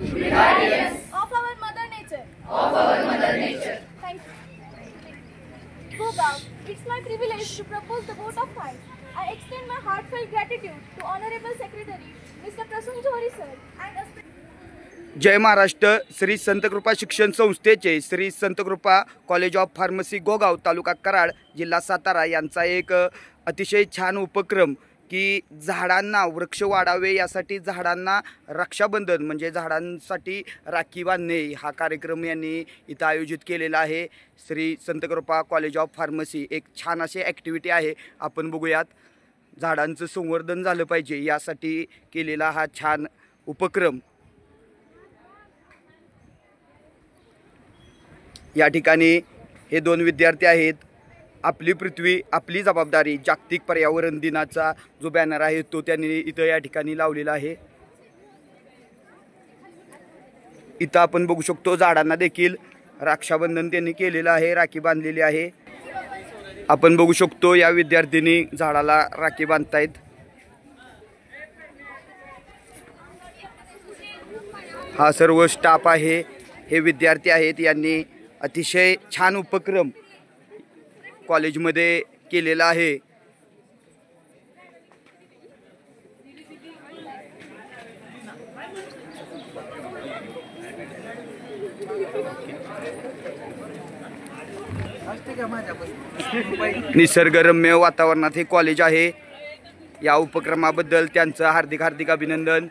should be guardians of our mother nature. of our mother nature. Thank you. Gogao, it's my privilege to propose the vote of thanks. I extend my heartfelt gratitude to Honorable Secretary Mr. Prasun Johri sir and जय महाराष्ट्र. श्री संतकृपा शिक्षण संस्थेचे Shri Santkrupa college of pharmacy Gogaon तालुका कराड जिल्हा सातारा यांचा एक अतिशय छान उपक्रम की झाडांना वृक्ष वाढावे यासाठी झाडांना रक्षाबंधन म्हणजे झाडांसाठी राखी बांधणे हा कार्यक्रम यांनी इथं आयोजित केलेला आहे. Shri Santkrupa college of pharmacy एक छान अशी ॲक्टिव्हिटी आहे. आपण बघूयात. झाडांचं संवर्धन झालं पाहिजे यासाठी केलेला हा छान उपक्रम. या ठिकाणी हे दोन विद्यार्थी आहेत. आपली पृथ्वी आपली जबाबदारी जागतिक पर्यावरण दिनाचा जो बॅनर आहे तो त्यांनी इथं या ठिकाणी लावलेला आहे. इथं आपण बघू शकतो झाडांना देखील रक्षाबंधन त्यांनी केलेलं आहे, राखी बांधलेली आहे. आपण बघू शकतो या विद्यार्थ्यांनी झाडाला राखी बांधतायत. हा सर्व स्टाफ आहे, हे विद्यार्थी आहेत. यांनी अतिशय छान उपक्रम कॉलेजमध्ये केलेला आहे. निसर्गरम्य वातावरणात हे कॉलेज आहे. या उपक्रमाबद्दल त्यांचं हार्दिक अभिनंदन.